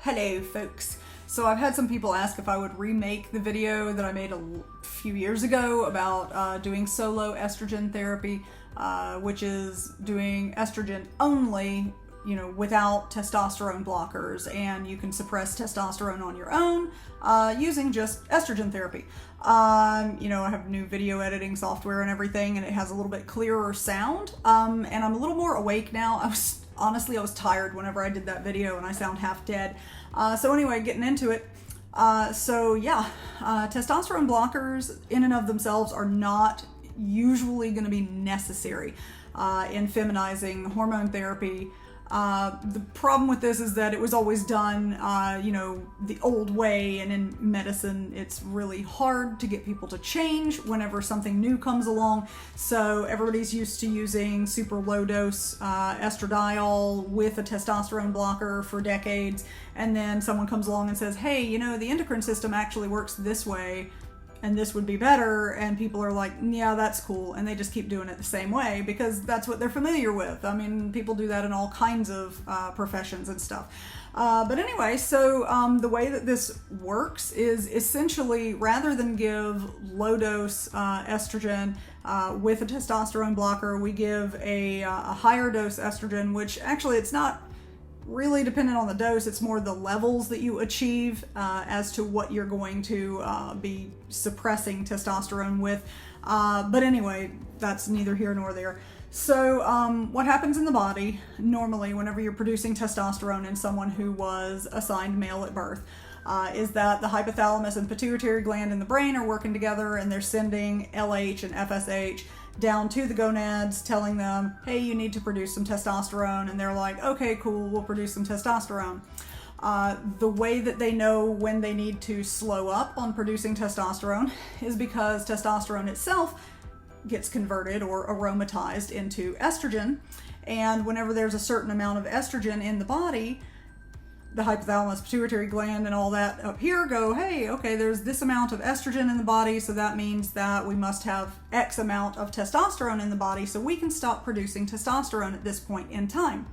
Hello folks. So I've had some people ask if I would remake the video that I made a few years ago about doing solo estrogen therapy, which is doing estrogen only, without testosterone blockers, and you can suppress testosterone on your own using just estrogen therapy. I have new video editing software and everything, and it has a little bit clearer sound, and I'm a little more awake now. I was tired whenever I did that video and I sound half dead. So anyway, getting into it. Testosterone blockers in and of themselves are not usually going to be necessary in feminizing hormone therapy. The problem with this is that it was always done, the old way, and in medicine, it's really hard to get people to change whenever something new comes along. So everybody's used to using super low dose estradiol with a testosterone blocker for decades, and then someone comes along and says, hey, the endocrine system actually works this way, and this would be better, and people are like, yeah, that's cool, and they just keep doing it the same way because that's what they're familiar with. I mean, people do that in all kinds of professions and stuff. But anyway, so the way that this works is essentially, rather than give low-dose estrogen with a testosterone blocker, we give a higher dose estrogen, which actually it's not really dependent on the dose. It's more the levels that you achieve as to what you're going to be suppressing testosterone with. But anyway, that's neither here nor there. So what happens in the body normally whenever you're producing testosterone in someone who was assigned male at birth is that the hypothalamus and pituitary gland in the brain are working together, and they're sending LH and FSH down to the gonads, telling them, hey, you need to produce some testosterone, and they're like, okay, cool, we'll produce some testosterone. The way that they know when they need to slow up on producing testosterone is because testosterone itself gets converted or aromatized into estrogen, and whenever there's a certain amount of estrogen in the body, the hypothalamus, pituitary gland, and all that up here go, hey, okay, there's this amount of estrogen in the body, so that means that we must have X amount of testosterone in the body, so we can stop producing testosterone at this point in time.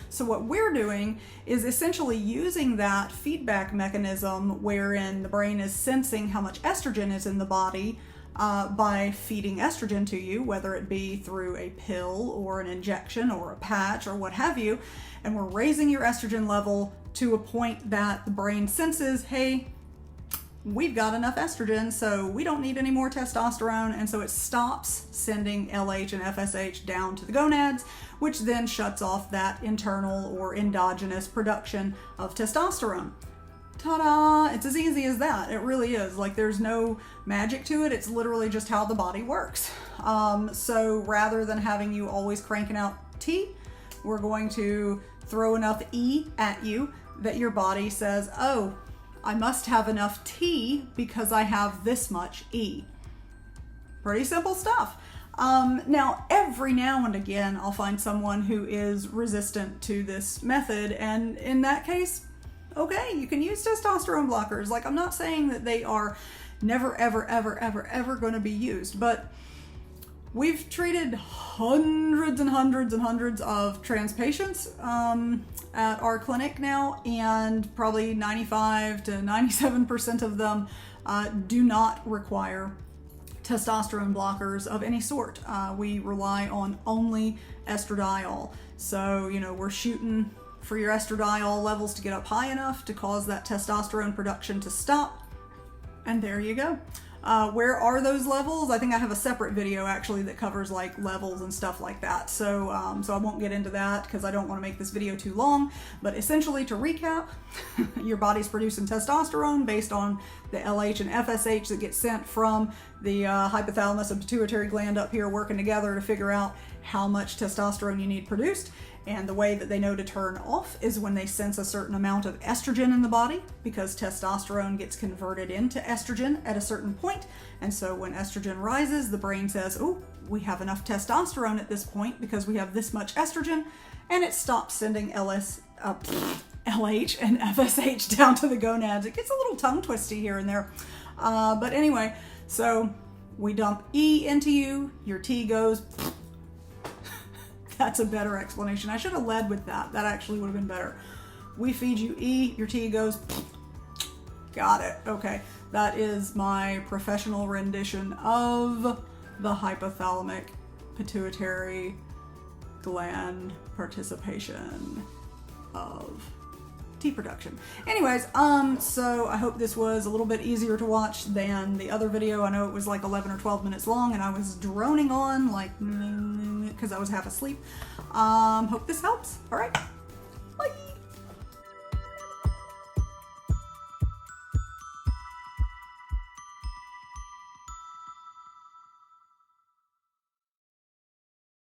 So what we're doing is essentially using that feedback mechanism wherein the brain is sensing how much estrogen is in the body by feeding estrogen to you, whether it be through a pill or an injection or a patch or what have you, and we're raising your estrogen level to a point that the brain senses, hey, we've got enough estrogen, so we don't need any more testosterone, and so it stops sending LH and FSH down to the gonads, which then shuts off that internal or endogenous production of testosterone. Ta-da! It's as easy as that. It really is. Like, there's no magic to it. It's literally just how the body works. So rather than having you always cranking out T, we're going to throw enough E at you that your body says, oh, I must have enough T because I have this much E. Pretty simple stuff. Now, every now and again, I'll find someone who is resistant to this method, and in that case, okay, you can use testosterone blockers. Like, I'm not saying that they are never, ever, ever, ever, ever going to be used, but we've treated hundreds and hundreds and hundreds of trans patients at our clinic now, and probably 95 to 97% of them do not require testosterone blockers of any sort. We rely on only estradiol. So, we're shooting for your estradiol levels to get up high enough to cause that testosterone production to stop. And there you go. Where are those levels? I think I have a separate video actually that covers like levels and stuff like that. So I won't get into that because I don't want to make this video too long. But essentially, to recap, your body's producing testosterone based on the LH and FSH that gets sent from the hypothalamus and pituitary gland up here working together to figure out how much testosterone you need produced. And the way that they know to turn off is when they sense a certain amount of estrogen in the body, because testosterone gets converted into estrogen at a certain point. And so when estrogen rises, the brain says, oh, we have enough testosterone at this point because we have this much estrogen, and it stops sending LH and FSH down to the gonads. It gets a little tongue twisty here and there. But anyway, so we dump E into you, your T goes. That's a better explanation. I should have led with that. That actually would have been better. we feed you E, your T goes, got it. Okay, that is my professional rendition of the hypothalamic pituitary gland participation of T production. Anyways, so I hope this was a little bit easier to watch than the other video. I know it was like 11 or 12 minutes long and I was droning on like because I was half asleep. Hope this helps. All right.